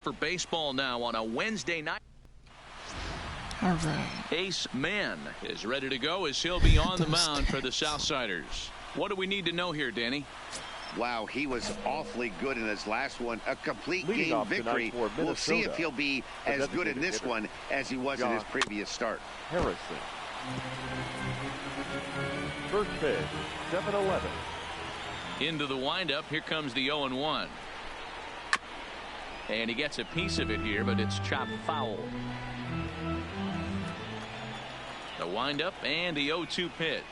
for baseball now on a Wednesday night. All right. Ace Man is ready to go as he'll be on the mound for the Southsiders. What do we need to know here, Danny? Wow, he was awfully good in his last one. A complete game victory. We'll see if he'll be as good in this one as he was in his previous start. Harrison. First pitch, 7-11. Into the windup. Here comes the 0-1. And he gets a piece of it here, but it's chopped foul. The windup and the 0-2 pitch.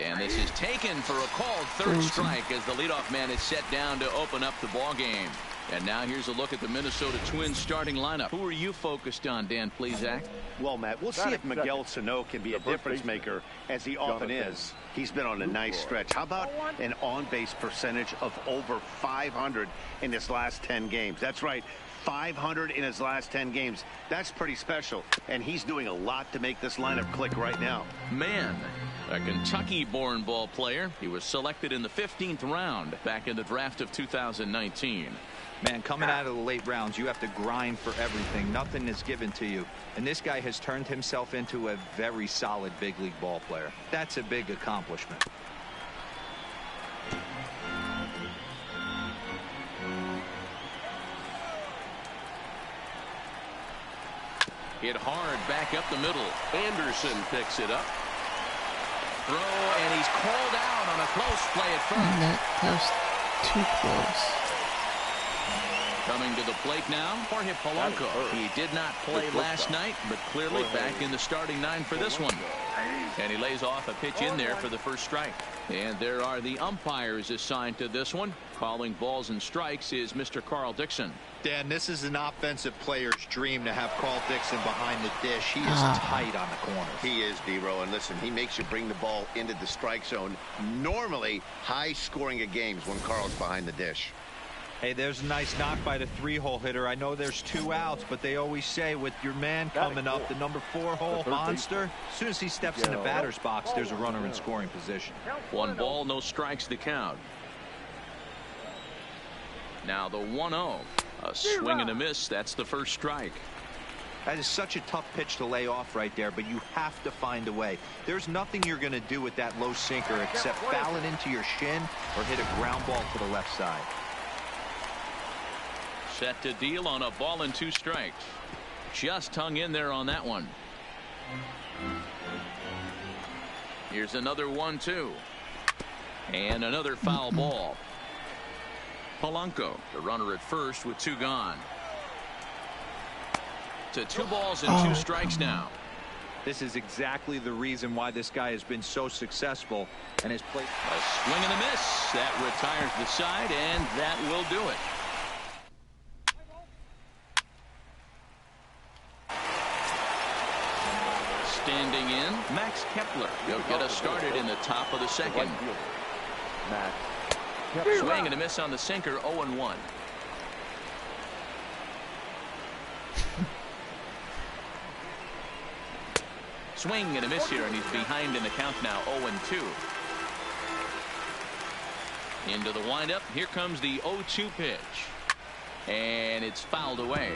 And this is taken for a called third strike as the leadoff man is set down to open up the ball game. And now here's a look at the Minnesota Twins starting lineup. Who are you focused on, Dan Plesac? Well, Matt, we'll see if Miguel Sano can be a difference maker, as he often is. He's been on a nice stretch. How about an on-base percentage of over 500 in his last 10 games? That's right, 500 in his last 10 games. That's pretty special, and he's doing a lot to make this lineup click right now. Man, a Kentucky-born ball player. He was selected in the 15th round back in the draft of 2019. Man, coming out of the late rounds, you have to grind for everything. Nothing is given to you. And this guy has turned himself into a very solid big league ball player. That's a big accomplishment. Hit hard back up the middle. Anderson picks it up. Throw, and he's called out on a close play at first. That was too close. Coming to the plate now, Jorge Polanco. He did not play last night, but clearly back in the starting nine for this one. And he lays off a pitch in there for the first strike. And there are the umpires assigned to this one. Calling balls and strikes is Mr. Carl Dixon. Dan, this is an offensive player's dream to have Carl Dixon behind the dish. He is tight on the corner. He is, D-Row, and listen, he makes you bring the ball into the strike zone. Normally, high scoring of games when Carl's behind the dish. Hey, there's a nice knock by the 3-hole hitter. I know there's 2 outs, but they always say with your man coming up, the number 4-hole monster, as soon as he steps in the batter's box, there's a runner in scoring position. 1 ball, no strikes to count. Now the 1-0. A swing and a miss. That's the first strike. That is such a tough pitch to lay off right there, but you have to find a way. There's nothing you're going to do with that low sinker except foul it into your shin or hit a ground ball to the left side. Set to deal on a ball and 2 strikes. Just hung in there on that one. Here's another 1-2. And another foul ball. Polanco, the runner at first with 2 gone. To 2 balls and 2 strikes now. This is exactly the reason why this guy has been so successful and has played. A swing and a miss. That retires the side, and that will do it. Standing in, Max Kepler. He'll get us started in the top of the second. Swing and a miss on the sinker, 0-1. Swing and a miss here, and he's behind in the count now, 0-2. Into the windup. Here comes the 0-2 pitch. And it's fouled away.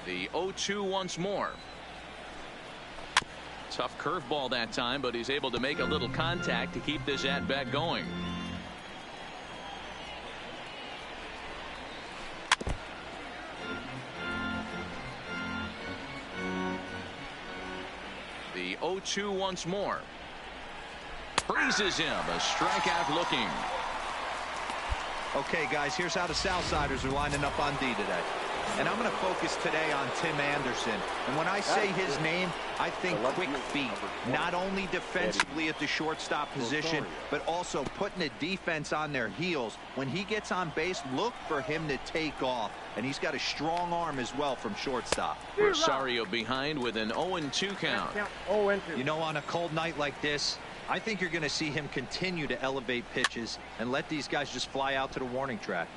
The 0-2 once more. Tough curveball that time, but he's able to make a little contact to keep this at-bat going. The 0-2 once more. Freezes him. A strikeout looking. Okay, guys, here's how the Southsiders are lining up on D today. And I'm going to focus today on Tim Anderson. And when I say his name, I think quick feet. Not only defensively at the shortstop position, but also putting the defense on their heels. When he gets on base, look for him to take off. And he's got a strong arm as well from shortstop. Rosario behind with an 0-2 count. You know, on a cold night like this, I think you're going to see him continue to elevate pitches and let these guys just fly out to the warning track.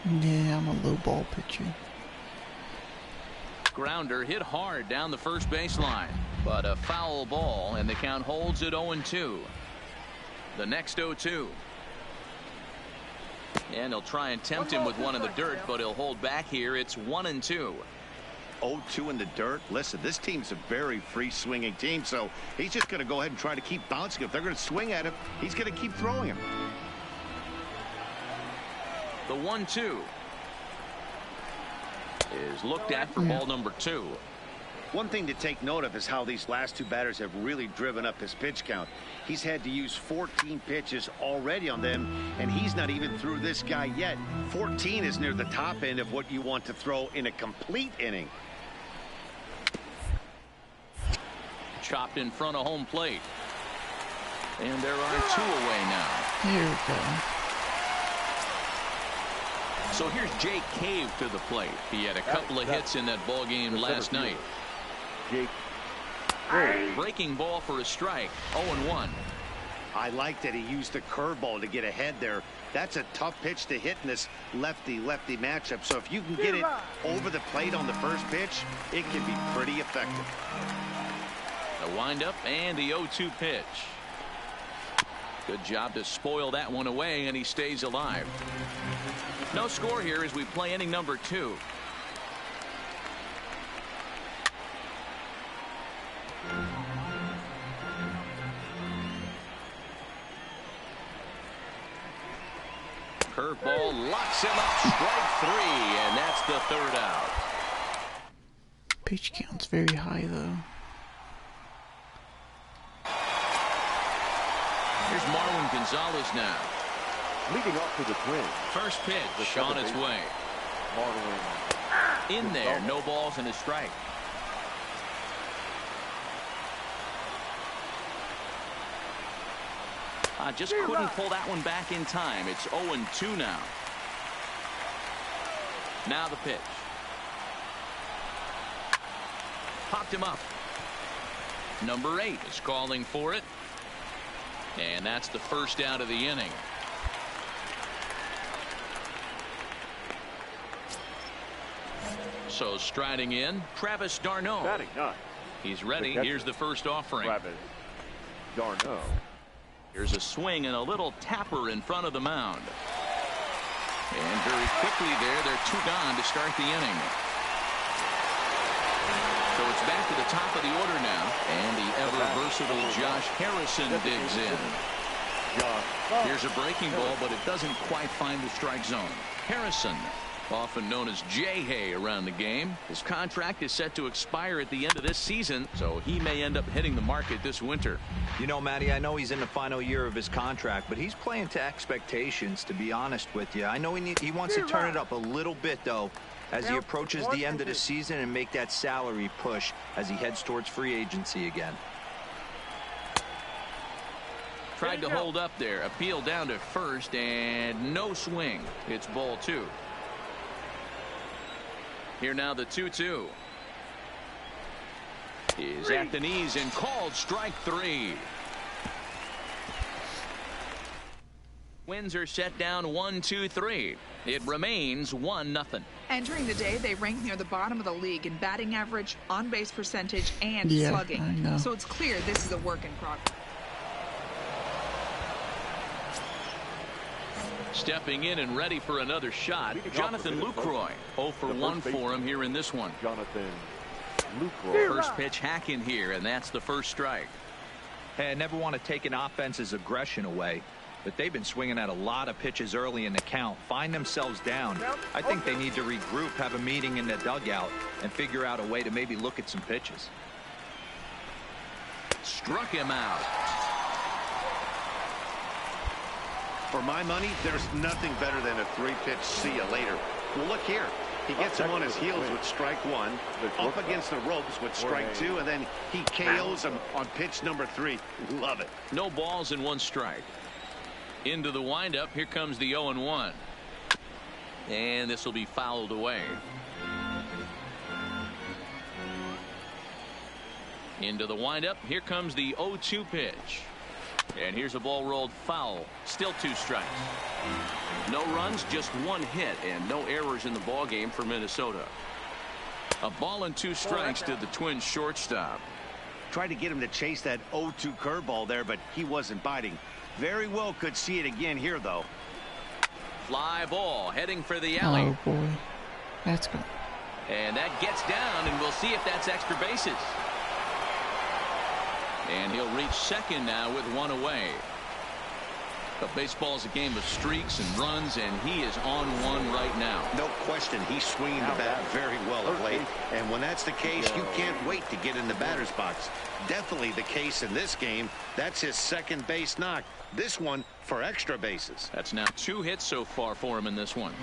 Yeah, I'm a low ball pitcher. Grounder hit hard down the first baseline, but a foul ball, and the count holds at 0-2. The next 0-2. And he'll try and tempt him with one in the dirt, but he'll hold back here. It's 1-2. 0-2 in the dirt. Listen, this team's a very free swinging team, so he's just going to go ahead and try to keep bouncing. If they're going to swing at him, he's going to keep throwing him. The 1-2 is looked at for ball number 2. One thing to take note of is how these last two batters have really driven up his pitch count. He's had to use 14 pitches already on them, and he's not even through this guy yet. 14 is near the top end of what you want to throw in a complete inning. Chopped in front of home plate. And there are 2 away now. Here we go. So here's Jake Cave to the plate. He had a couple of hits in that ball game last night. Jake. Breaking ball for a strike. 0-1. I like that he used the curveball to get ahead there. That's a tough pitch to hit in this lefty-lefty matchup. So if you can get it over the plate on the first pitch, it can be pretty effective. The windup and the 0-2 pitch. Good job to spoil that one away, and he stays alive. No score here as we play inning number 2. Curveball locks him up. Strike 3, and that's the 3rd out. Pitch count's very high though. Here's Marwin Gonzalez now. Leading off to the Twins. First pitch on its way. Marwin. In there, no balls and a strike. Just couldn't pull that one back in time. It's 0-2 now. Now the pitch. Popped him up. Number 8 is calling for it. And that's the first out of the inning. So striding in, Travis d'Arnaud. Batting 9. He's ready. Here's the first offering. Travis d'Arnaud. Here's a swing and a little tapper in front of the mound. And very quickly they're 2 gone to start the inning. So it's back to the top of the order now. And the ever-versatile Josh Harrison digs in. Here's a breaking ball, but it doesn't quite find the strike zone. Harrison, often known as J-Hay around the game. His contract is set to expire at the end of this season, so he may end up hitting the market this winter. You know, Matty, I know he's in the final year of his contract, but he's playing to expectations, to be honest with you. I know he wants to turn it up a little bit, though, as he approaches the end of the season and make that salary push as he heads towards free agency again. Tried to hold up there. Appeal down to first, and no swing. It's ball 2. Here now the 2-2. Is at the knees and called strike 3. Winds are set down 1-2-3. It remains 1-0. Entering the day, they rank near the bottom of the league in batting average, on-base percentage, and I slugging. know. So it's clear this is a work in progress. Stepping in and ready for another shot, Jonathan Lucroy. 0 for 1 for him here in this one. Jonathan Lucroy. First pitch hack in here, and that's the first strike. Hey, I never want to take an offense's aggression away, but they've been swinging at a lot of pitches early in the count. Find themselves down. I think they need to regroup, have a meeting in the dugout, and figure out a way to maybe look at some pitches. Struck him out. For my money, there's nothing better than a 3-pitch see you later. Well, look here. He gets him on his heels with strike 1, up against the ropes with strike 2, and then he KOs him on pitch number 3. Love it. No balls and 1 strike. Into the windup. Here comes the 0-1. And this will be fouled away. Into the windup. Here comes the 0-2 pitch. And here's a ball rolled foul. Still 2 strikes. No runs, just 1 hit, and no errors in the ball game for Minnesota. A ball and 2 strikes to the Twins shortstop. Tried to get him to chase that 0-2 curveball there, but he wasn't biting. Very well could see it again here, though. Fly ball heading for the alley. Oh boy, that's good. And that gets down, and we'll see if that's extra bases. And he'll reach second now with 1 away. But baseball's a game of streaks and runs, and he is on one right now. No question, he's swinging the bat very well of late. And when that's the case, you can't wait to get in the batter's box. Definitely the case in this game. That's his second base knock. This one for extra bases. That's now 2 hits so far for him in this one.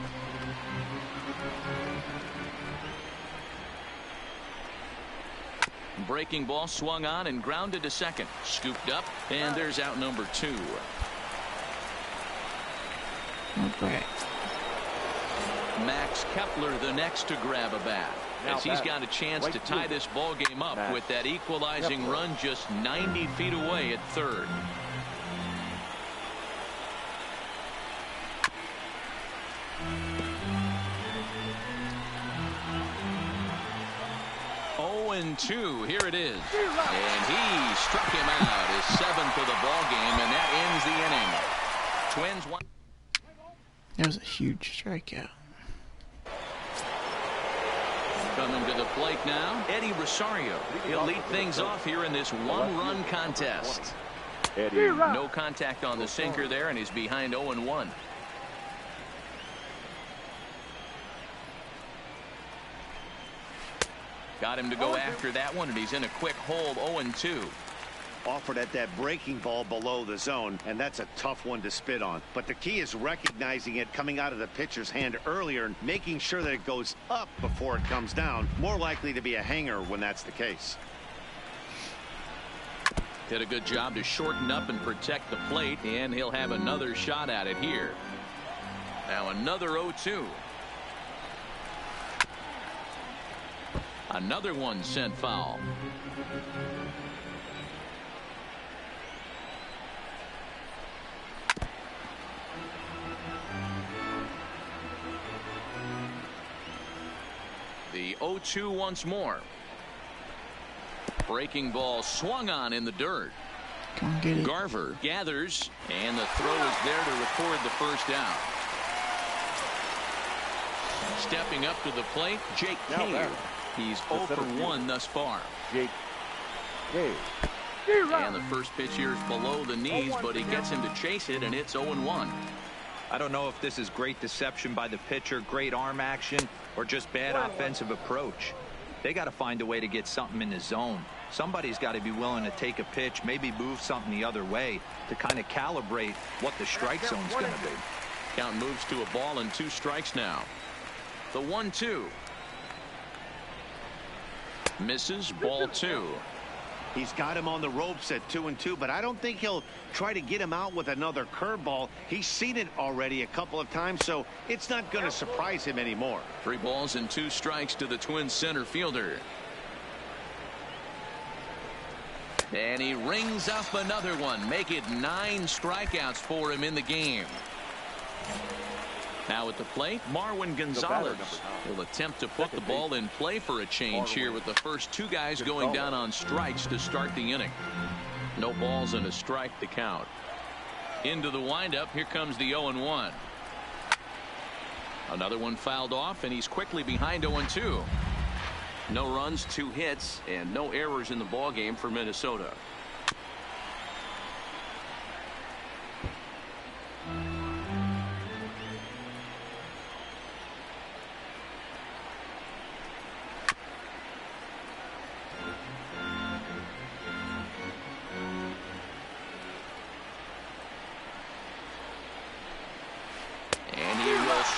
Breaking ball swung on and grounded to second. Scooped up, and there's out number 2. Okay. Max Kepler the next to grab a bat, as he's got a chance to tie this ball game up with that equalizing run just 90 feet away at third. And 2, here it is, and he struck him out, his 7th of the ball game, and that ends the inning. Twins won. That was a huge strikeout. Coming to the plate now, Eddie Rosario. He'll lead things off here in this 1-run contest. No contact on the sinker there, and he's behind 0-1. Got him to go after that one, and he's in a quick hold. 0-2. Offered at that breaking ball below the zone, and that's a tough one to spit on. But the key is recognizing it coming out of the pitcher's hand earlier and making sure that it goes up before it comes down. More likely to be a hanger when that's the case. Did a good job to shorten up and protect the plate, and he'll have another shot at it here. Now another 0-2. Another one sent foul. The 0-2 once more. Breaking ball swung on in the dirt. Come on, get it. Garver gathers, and the throw is there to record the first down. Stepping up to the plate, Jake Cave. He's 0 for 1 thus far. Jake Cave. And the first pitch here is below the knees, but he gets him to chase it, and it's 0-1. I don't know if this is great deception by the pitcher, great arm action, or just bad offensive approach. They got to find a way to get something in the zone. Somebody's got to be willing to take a pitch, maybe move something the other way to kind of calibrate what the strike zone's going to be. Count moves to a ball and 2 strikes now. The 1-2. Misses, ball 2. He's got him on the ropes at 2-2, but I don't think he'll try to get him out with another curveball. He's seen it already a couple of times, so it's not going to surprise him anymore. 3 balls and 2 strikes to the Twins center fielder. And he rings up another one. Make it 9 strikeouts for him in the game. Now at the plate, Marwin Gonzalez will attempt to put the ball in play for a change here with the first 2 guys going down on strikes to start the inning. No balls and a strike to count. Into the windup, here comes the 0-1. Another one fouled off, and he's quickly behind 0-2. No runs, 2 hits, and no errors in the ball game for Minnesota.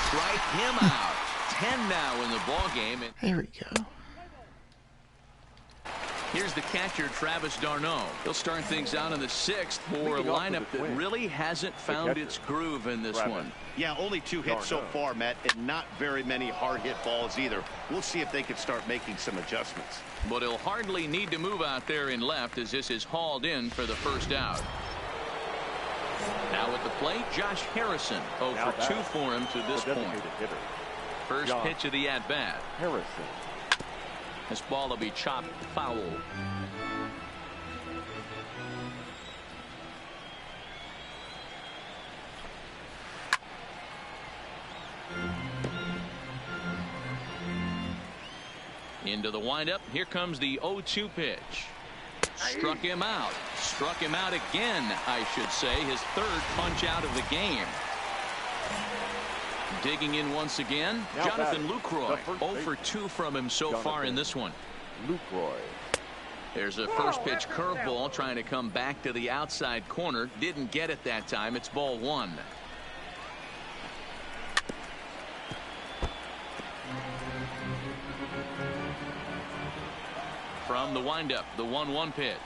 Strike him out. 10 now in the ball game. There we go. Here's the catcher, Travis d'Arnaud. He'll start things out in the 6th for a lineup that really hasn't found its groove in this one. Yeah, only 2 hits so far, Matt, and not very many hard hit balls either. We'll see if they can start making some adjustments. But he'll hardly need to move out there in left, as this is hauled in for the first out. Now at the plate, Josh Harrison. 0 for 2 for him to this point. First pitch of the at-bat. Harrison. This ball will be chopped foul. Into the windup. Here comes the 0-2 pitch. Struck him out. Struck him out again, I should say. His third punch out of the game. Digging in once again, Jonathan Lucroy. 0 for 2 from him so far in this one. Lucroy. There's a first pitch curveball trying to come back to the outside corner. Didn't get it that time. It's ball 1. From the windup, the 1-1 pitch.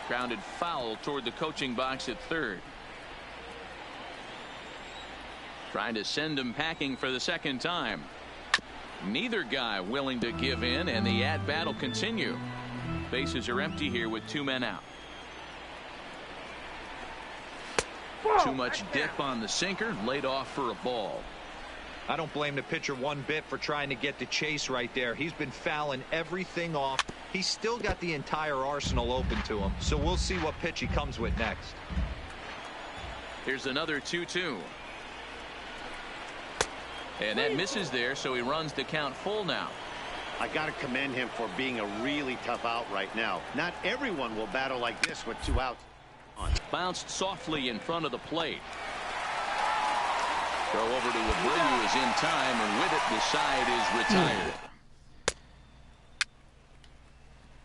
Grounded foul toward the coaching box at third. Trying to send him packing for the second time. Neither guy willing to give in, and the at-bat will continue. Bases are empty here with 2 men out. Too much dip on the sinker, laid off for a ball. I don't blame the pitcher one bit for trying to get the chase right there. He's been fouling everything off. He's still got the entire arsenal open to him, so we'll see what pitch he comes with next. Here's another 2-2. And that misses there, so he runs the count full now. I got to commend him for being a really tough out right now. Not everyone will battle like this with 2 outs. Bounced softly in front of the plate. Throw over to Abreu is in time, and with it, the side is retired.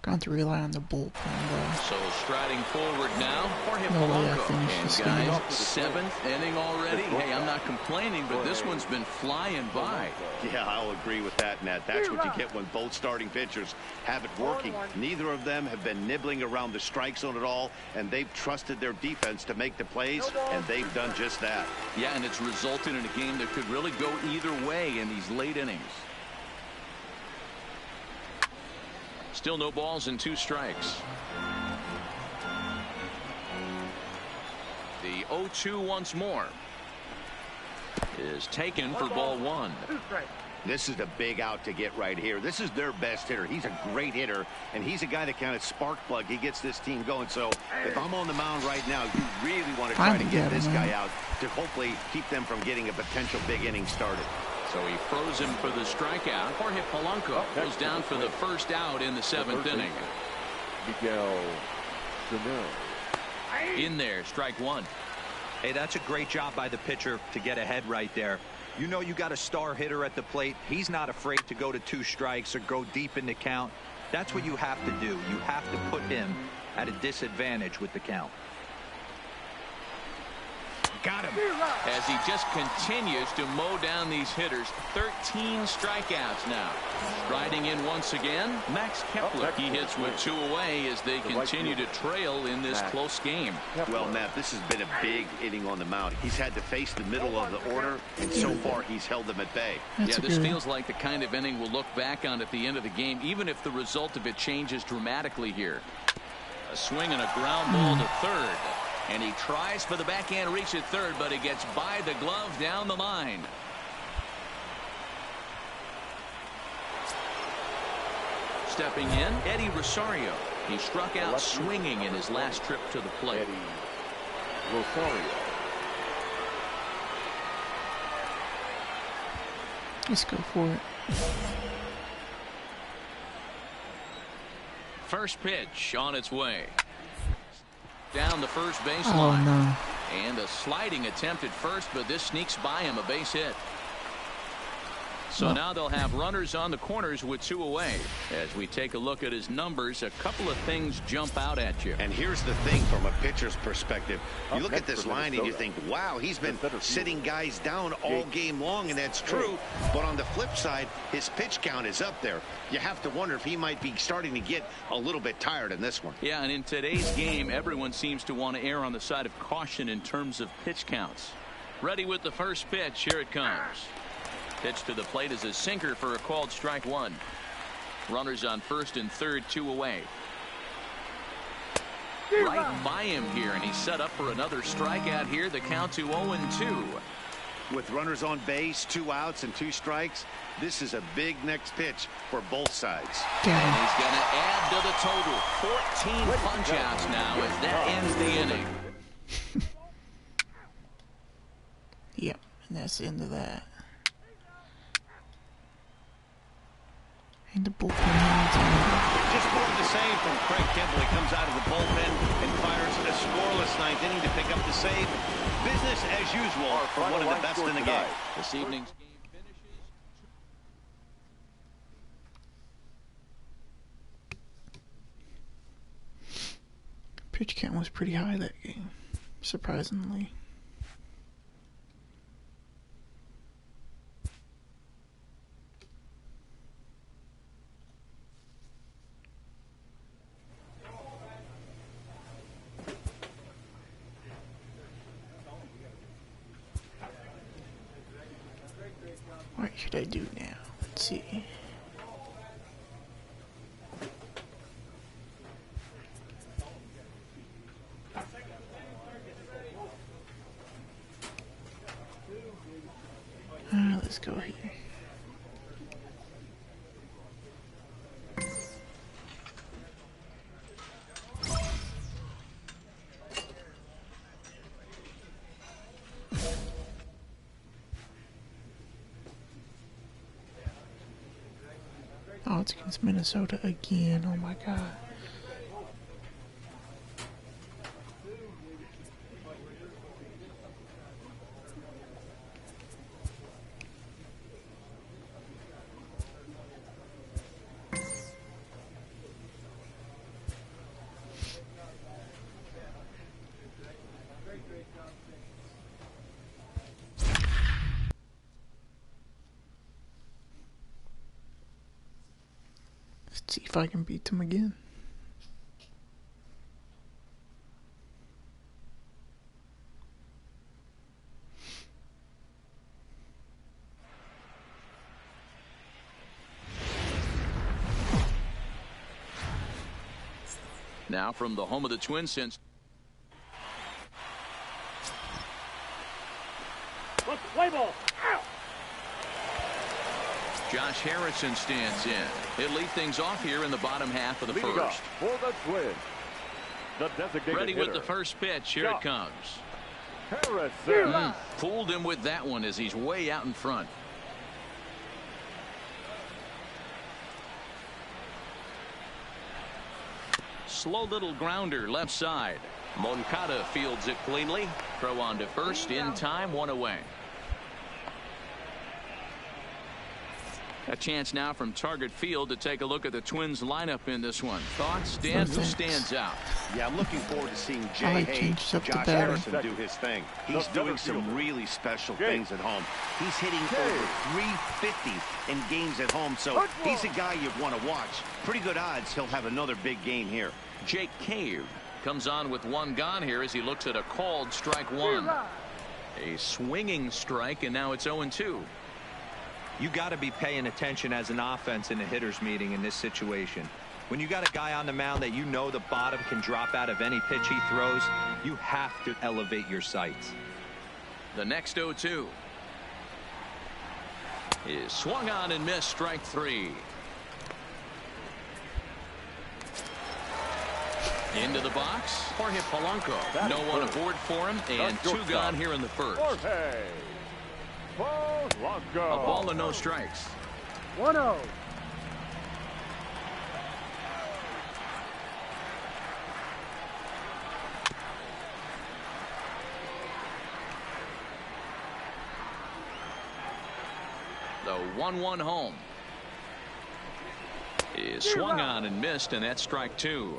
Got to rely on the bullpen, though. So striding forward now, Jorge No way I Polanco. finished And this guys, game. 7th inning already. Hey, I'm not complaining, but this one's been flying by. Yeah, I'll agree with that, Matt. That's what you get when both starting pitchers have it working. Neither of them have been nibbling around the strike zone at all, and they've trusted their defense to make the plays, and they've done just that. Yeah, and it's resulted in a game that could really go either way in these late innings. Still no balls and 2 strikes. The 0-2 once more is taken for ball 1. This is a big out to get right here. This is their best hitter. He's a great hitter, and he's a guy that kind of spark plug. He gets this team going. So if I'm on the mound right now, you really want to try to get this guy out to hopefully keep them from getting a potential big inning started. So he froze him for the strikeout. Jorge Polanco goes down for the first out in the 7th inning. Miguel Sano. In there, strike 1. Hey, that's a great job by the pitcher to get ahead right there. You know you got a star hitter at the plate. He's not afraid to go to 2 strikes or go deep in the count. That's what you have to do. You have to put him at a disadvantage with the count. Got him. As he just continues to mow down these hitters. 13 strikeouts now. Striding in once again, Max Kepler. He hits with 2 away as they continue to trail in this close game. Well, Matt, this has been a big inning on the mound. He's had to face the middle of the order, and so far he's held them at bay. Yeah, this feels like the kind of inning we'll look back on at the end of the game, even if the result of it changes dramatically here. A swing and a ground ball to third. And he tries for the backhand reach at third, but he gets by the glove down the line. Stepping in, Eddie Rosario. He struck out swinging in his last trip to the plate. Eddie Rosario. Let's go for it. First pitch on its way. Down the first baseline. Oh, no. And a sliding attempt at first, but this sneaks by him, a base hit. So now they'll have runners on the corners with 2 away. As we take a look at his numbers, a couple of things jump out at you. And here's the thing from a pitcher's perspective. You look at this line and you think, wow, he's been sitting guys down all game long, and that's true. But on the flip side, his pitch count is up there. You have to wonder if he might be starting to get a little bit tired in this one. Yeah, and in today's game, everyone seems to want to err on the side of caution in terms of pitch counts. Ready with the first pitch. Here it comes. Pitch to the plate is a sinker for a called strike 1. Runners on first and third, 2 away. right by him here, and he's set up for another strikeout here. The count to 0-2. With runners on base, 2 outs and 2 strikes, this is a big next pitch for both sides. And he's going to add to the total. 14 punch-outs now as that ends the inning. Yep, and that's the end of that. And the bullpen Just more of the same from Craig Kimble. He comes out of the bullpen and fires a scoreless 9th inning to pick up the save. Business as usual for one of the best in the game. This evening's game finishes. pitch count was pretty high that game, surprisingly. What should I do now? Let's see. Let's go here. Oh, it's against Minnesota again. Oh my God. Let's see if I can beat them again. Now from the home of the Twins since. Play ball. Josh Harrison stands in. He'll lead things off here in the bottom half of the Leading first. for the Twins, the designated Ready hitter, with the first pitch. Here it comes. Harrison. Fooled him with that one as he's way out in front. Slow little grounder left side. Moncada fields it cleanly. Throw on to first in time, one away. A chance now from Target Field to take a look at the Twins lineup in this one. Thoughts, Dan? Who stands out? Yeah, I'm looking forward to seeing I Jay like Hay, changes up the Josh batting. Harrison do his thing. He's doing some really special things at home. He's hitting over 350 in games at home, so he's a guy you want to watch. Pretty good odds he'll have another big game here. Jake Cave comes on with one gone here as he looks at a called strike one. A swinging strike, and now it's 0-2. You got to be paying attention as an offense in a hitter's meeting in this situation. When you got a guy on the mound that you know the bottom can drop out of any pitch he throws, you have to elevate your sights. The next 0-2 is swung on and missed, strike three. Into the box, Jorge Polanco. No one aboard for him, and two gone here in the first. Jorge Polanco. A ball and no strikes. 1-0. The 1-1 home is swung on and missed, and that's strike two.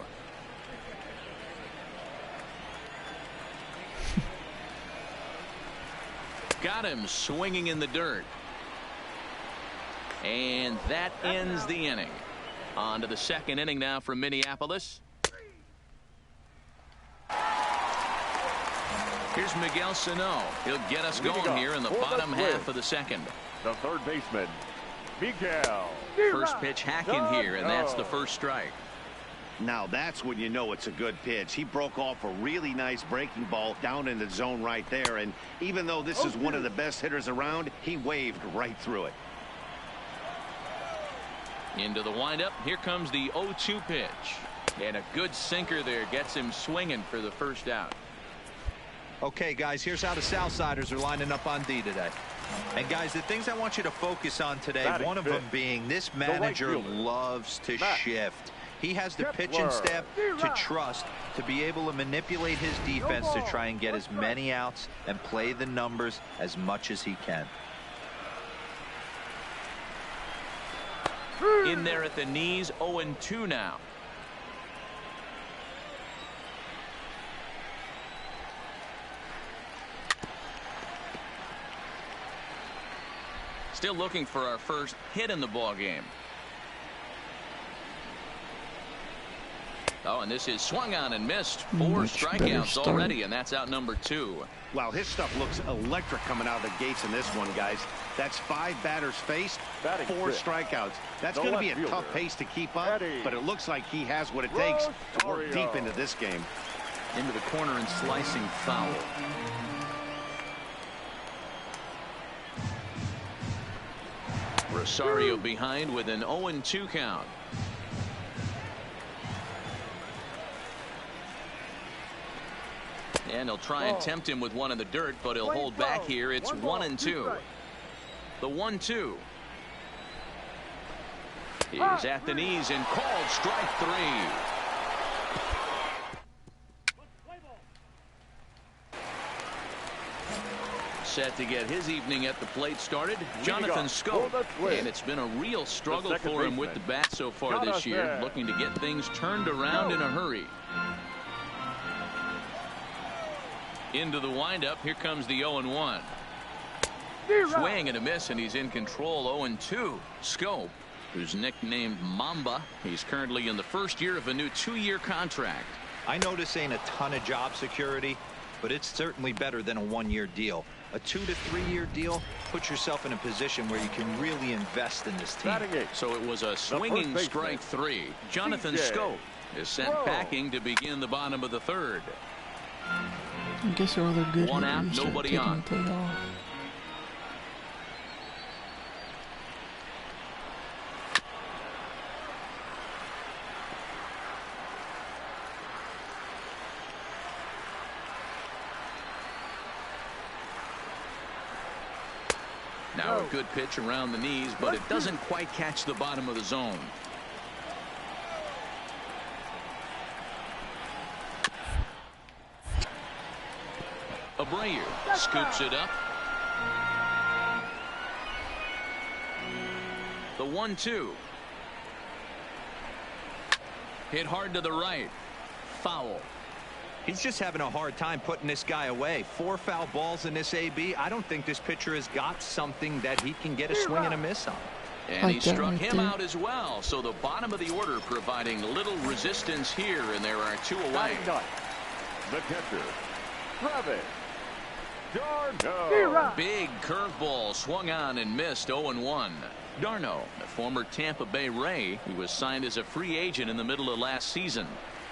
Got him swinging in the dirt. And that ends the inning. On to the second inning now from Minneapolis. Here's Miguel Sano. He'll get us going here in the bottom half of the second. The third baseman, Miguel. First pitch hacking here, and that's the first strike. Now that's when you know it's a good pitch. He broke off a really nice breaking ball down in the zone right there. And even though this is one of the best hitters around, he waved right through it. Into the windup. Here comes the 0-2 pitch. And a good sinker there gets him swinging for the first out. Okay, guys, here's how the Southsiders are lining up on D today. And, guys, the things I want you to focus on today, one of them being this manager loves to shift. He has the pitching staff to trust to be able to manipulate his defense to try and get as many outs and play the numbers as much as he can. In there at the knees, 0-2 now. Still looking for our first hit in the ball game. Oh, and this is swung on and missed. 4 strikeouts already, and that's out number 2. Wow, his stuff looks electric coming out of the gates in this one, guys. That's 5 batters faced, 4 strikeouts. That's going to be a tough pace to keep up, but it looks like he has what it takes to work deep into this game. Into the corner and slicing foul. Rosario behind with an 0-2 count. And he'll try and tempt him with one in the dirt, but he'll hold back here. It's 1-2. The 1-2 is at the knees and called strike 3. Set to get his evening at the plate started, Jonathan Schoop. And it's been a real struggle for him with the bat so far this year, looking to get things turned around in a hurry. Into the windup. Here comes the 0-1. Swing and a miss, and he's in control. 0-2. Schoop, who's nicknamed Mamba. He's currently in the first year of a new 2-year contract. I know this ain't a ton of job security, but it's certainly better than a 1-year deal. A 2 to 3 year deal puts yourself in a position where you can really invest in this team. So it was a swinging strike 3. Jonathan Schoop is sent packing to begin the bottom of the 3rd. I guess all they're good. 1 out, nobody on. Now a good pitch around the knees, but it doesn't quite catch the bottom of the zone. Abreu scoops it up. The 1-2. Hit hard to the right. Foul. He's just having a hard time putting this guy away. 4 foul balls in this AB. I don't think this pitcher has got something that he can get a swing and a miss on. And he struck him out as well. So the bottom of the order providing little resistance here, and there are 2 away. The catcher, Travis d'Arnaud. Big curveball swung on and missed. 0-1. d'Arnaud, a former Tampa Bay Ray, he was signed as a free agent in the middle of last season.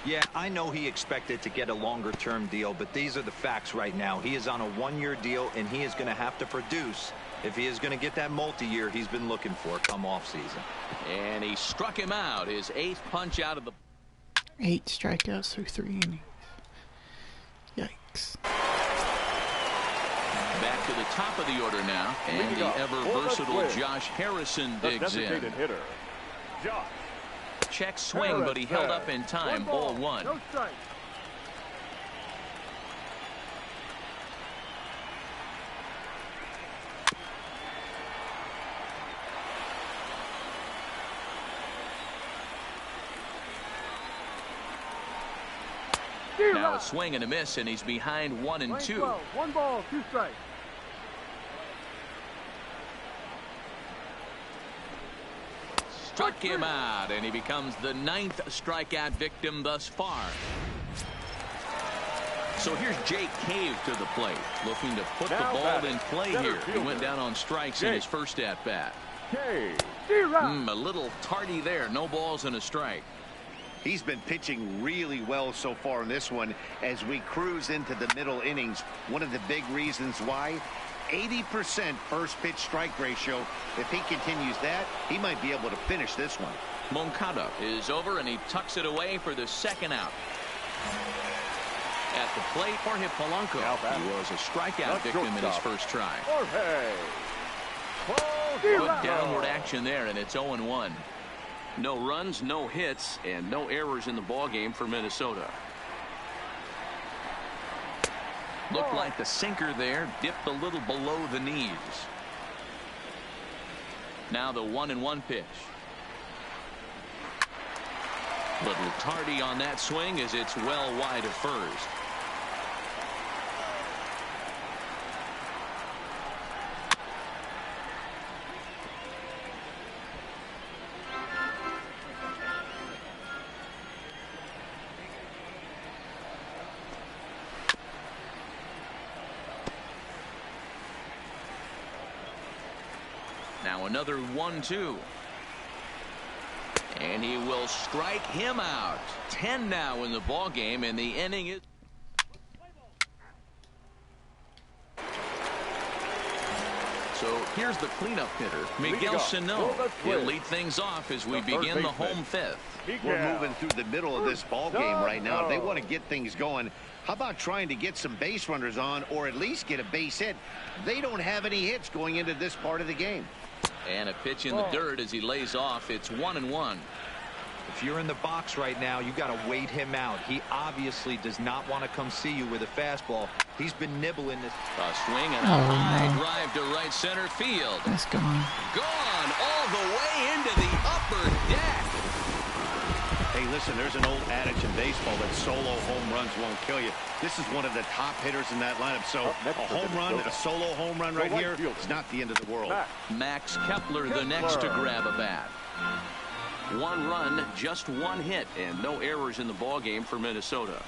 Yeah, I know he expected to get a longer-term deal, but these are the facts right now. He is on a 1-year deal, and he is going to have to produce if he is going to get that multi-year he's been looking for come off-season. And he struck him out, his 8th punch out of the... 8 strikeouts through 3 innings. Yikes. Back to the top of the order now, and the ever-versatile Josh Harrison digs in. Hitter, Josh. Check swing, but he held up in time. 0-1. No strike. Now a swing and a miss, and he's behind 1-2. 1 ball, 2 strikes. Struck him out, and he becomes the 9th strikeout victim thus far. So here's Jake Cave to the plate, looking to put the ball in play here. He went down on strikes in his first at-bat. A little tardy there. No balls and a strike. He's been pitching really well so far in this one as we cruise into the middle innings. One of the big reasons why, 80% first pitch strike ratio. If he continues that, he might be able to finish this one. Moncada is over, and he tucks it away for the second out. At the plate, Jorge Polanco. He was a strikeout victim in his first try. Good downward action there, and it's 0-1. No runs, no hits, and no errors in the ballgame for Minnesota. Looked like the sinker there dipped a little below the knees. Now the 1-1 pitch. Little tardy on that swing as it's well wide of first. Now another 1-2. And he will strike him out. 10 now in the ball game, and the inning is. So here's the cleanup hitter, Miguel Sano. He'll lead things off as we begin the home fifth. We're moving through the middle of this ball game right now. If they want to get things going, how about trying to get some base runners on, or at least get a base hit? They don't have any hits going into this part of the game. And a pitch in the dirt as he lays off. It's 1-1. If you're in the box right now, you got to wait him out. He obviously does not want to come see you with a fastball. He's been nibbling this. A swing and a high drive to right center field. That's gone. Gone all the way into the upper deck. Hey, listen, there's an old adage in baseball that solo home runs won't kill you. This is one of the top hitters in that lineup. So a home run, a solo home run right here is not the end of the world. Max Kepler the next to grab a bat. 1 run, just 1 hit, and no errors in the ball game for Minnesota.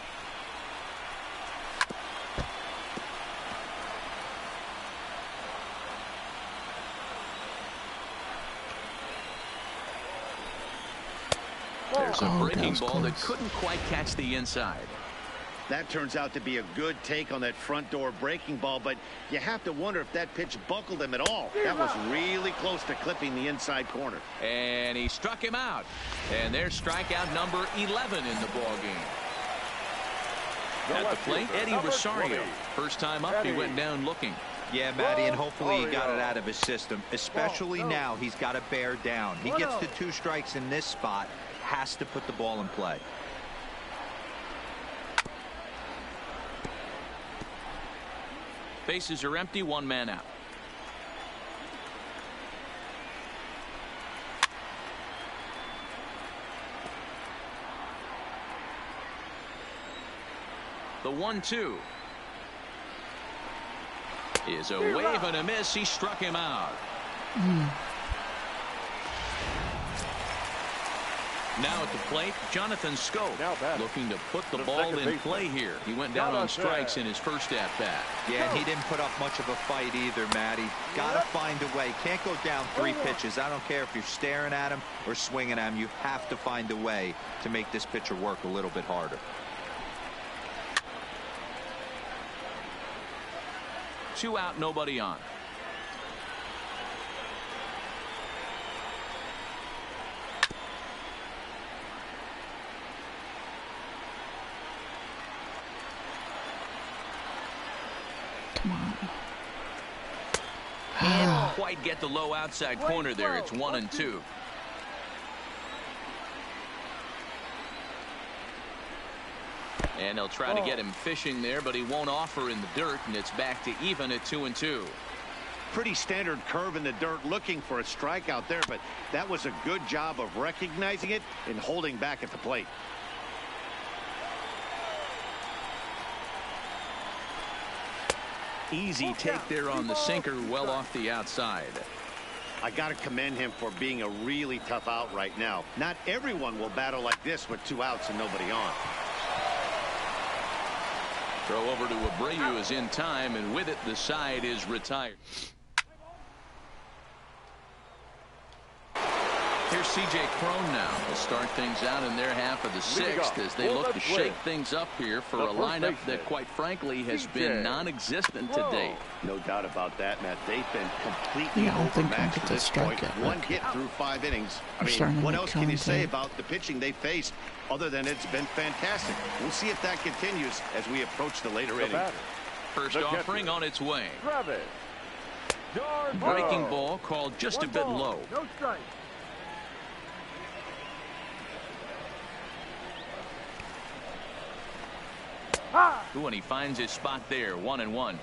There's a breaking ball that couldn't quite catch the inside. That turns out to be a good take on that front door breaking ball, but you have to wonder if that pitch buckled him at all. That was really close to clipping the inside corner. And he struck him out. And there's strikeout number 11 in the ball game. At the plate, Eddie Rosario. First time up, he went down looking. Yeah, Matty, and hopefully he got it out of his system. Especially now, he's got to bear down. He gets to 2 strikes in this spot, has to put the ball in play. Bases are empty, 1 man out. The 1-2 is a wave and a miss. He struck him out. Now at the plate, Jonathan Scope looking to put the ball in play here. He went down on strikes in his first at bat. Yeah, and he didn't put up much of a fight either, Matty. Got to find a way. Can't go down 3 pitches. I don't care if you're staring at him or swinging at him. You have to find a way to make this pitcher work a little bit harder. Two out, nobody on. Come on. Can't quite get the low outside corner there. It's 1-2. And they'll try to get him fishing there, but he won't offer in the dirt, and it's back to even at 2-2. Pretty standard curve in the dirt, looking for a strikeout there, but that was a good job of recognizing it and holding back at the plate. Easy take there on the sinker, well off the outside. I got to commend him for being a really tough out right now. Not everyone will battle like this with 2 outs and nobody on. Throw over to Abreu is in time, and with it, the side is retired. Here's C.J. Cron now. Will start things out in their half of the sixth as they look to shake things up here for a lineup that, quite frankly, has been non-existent to date. No doubt about that, Matt. They've been completely Yeah, I don't think I'll overmatched get to that this point. strikeout. One hit through 5 innings. I starting to mean, what make else can you say contact. about the pitching they faced other than it's been fantastic? We'll see if that continues as we approach the later innings. First offering on its way. Breaking Breaking ball called just a bit low. No strike. Ooh, and he finds his spot there, 1-1.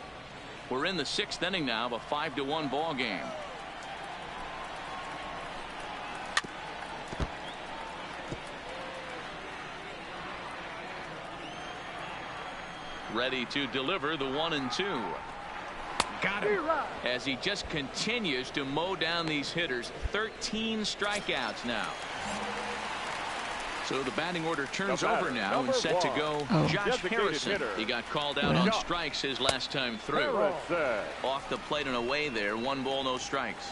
We're in the 6th inning now of a 5-1 ball game. Ready to deliver the 1-2. Got him. As he just continues to mow down these hitters. 13 strikeouts now. So the batting order turns over now and set to go. Josh Harrison. He got called out on strikes his last time through. Off the plate and away there. 1 ball, no strikes.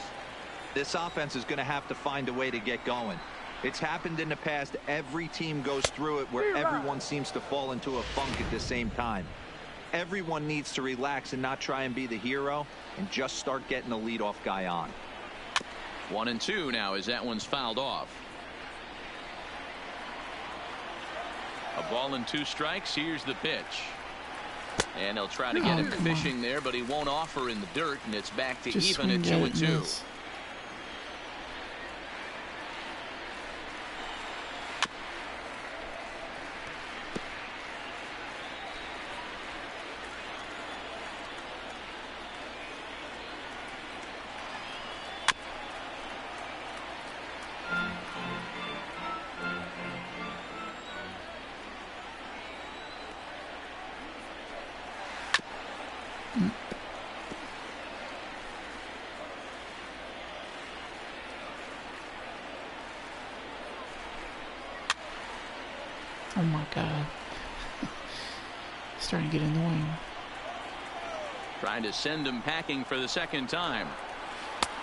This offense is going to have to find a way to get going. It's happened in the past. Every team goes through it where everyone seems to fall into a funk at the same time. Everyone needs to relax and not try and be the hero and just start getting the leadoff guy on. 1-2 now as that one's fouled off. A ball and 2 strikes. Here's the pitch. And they'll try to get him fishing there, but he won't offer in the dirt, and it's back to Just even at 2-2. Oh my God. Starting to get annoying. Trying to send him packing for the 2nd time.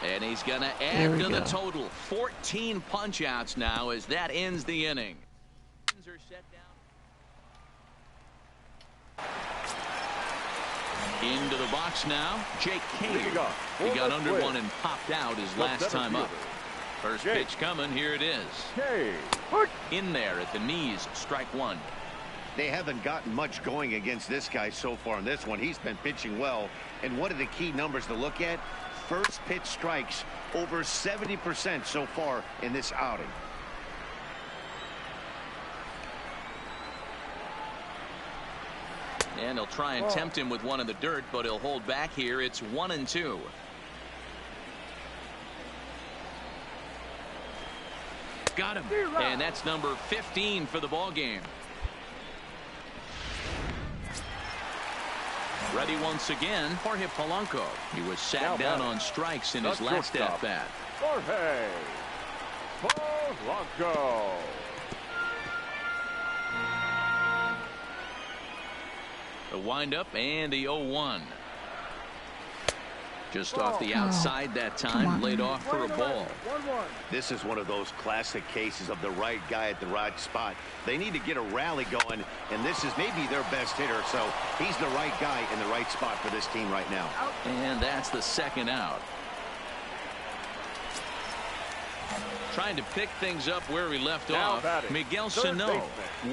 And he's going to add to the total. 14 punch outs now as that ends the inning. Are set down. Into the box now. Jake Cave. He got under one and popped out his last time up. First pitch coming. Here it is. In there at the knees. Strike 1. They haven't gotten much going against this guy so far in this one. He's been pitching well. And one of the key numbers to look at, first pitch strikes over 70% so far in this outing. And he'll try and tempt him with one in the dirt, but he'll hold back here. It's 1-2. Got him. And that's number 15 for the ball game. Ready once again, Jorge Polanco. He was sat down on strikes in his last at-bat. Jorge Polanco. The windup and the 0-1. Just off the outside that time, laid off for a ball. This is one of those classic cases of the right guy at the right spot. They need to get a rally going, and this is maybe their best hitter, so he's the right guy in the right spot for this team right now. And that's the 2nd out. Trying to pick things up where we left off. Miguel Sano,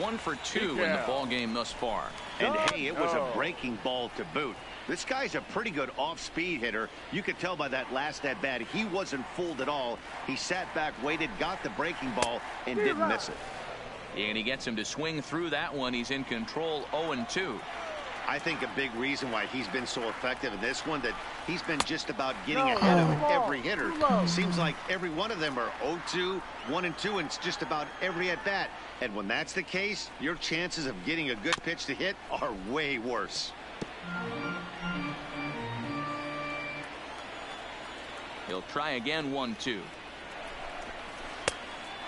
1 for 2 in the ball game thus far. And hey, it was a breaking ball to boot. This guy's a pretty good off-speed hitter. You could tell by that last at-bat he wasn't fooled at all. He sat back, waited, got the breaking ball, and didn't miss it. And he gets him to swing through that one. He's in control, 0-2. I think a big reason why he's been so effective in this one, that he's been just about getting ahead of every hitter. Seems like every one of them are 0-2, 1-2, and it's just about every at-bat. And when that's the case, your chances of getting a good pitch to hit are way worse. He'll try again, 1-2.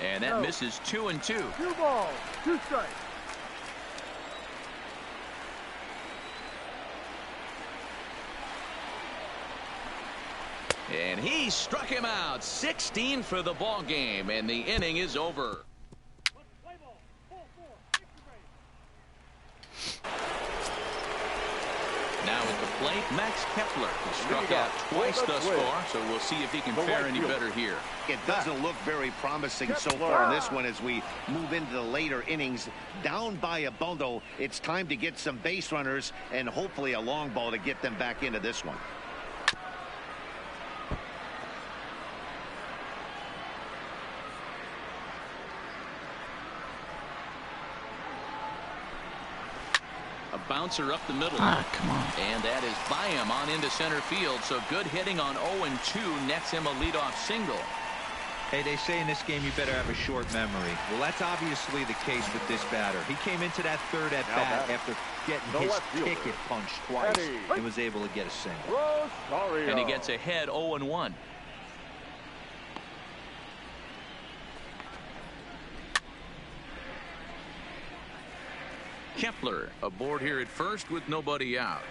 And that misses 2-2. 2 balls, 2 strikes. And he struck him out. 16 for the ball game, and the inning is over. Now at the plate, Max Kepler. He struck out twice thus far, so we'll see if he can fare any better here. It doesn't look very promising so far in this one as we move into the later innings. Down by a bundle, it's time to get some base runners and hopefully a long ball to get them back into this one. A bouncer up the middle. Come on. And that is by him on into center field. So good hitting on 0-2 nets him a leadoff single. Hey, they say in this game you better have a short memory. Well, that's obviously the case with this batter. He came into that third at bat after getting his ticket punched twice and was able to get a single. And he gets ahead 0-1. Kepler aboard here at first with nobody out.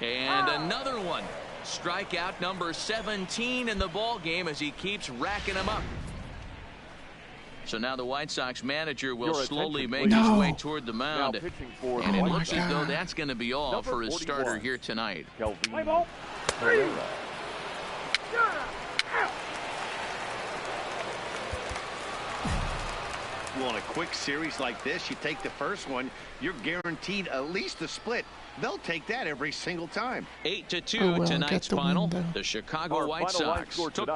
And another one. Strikeout number 17 in the ball game as he keeps racking them up. So now the White Sox manager will slowly make his way toward the mound. And it looks as though that's going to be all for his starter here tonight. Well, in a quick series like this, you take the first one, you're guaranteed at least a split. They'll take that every single time. 8-2 tonight's final. The Chicago White Sox took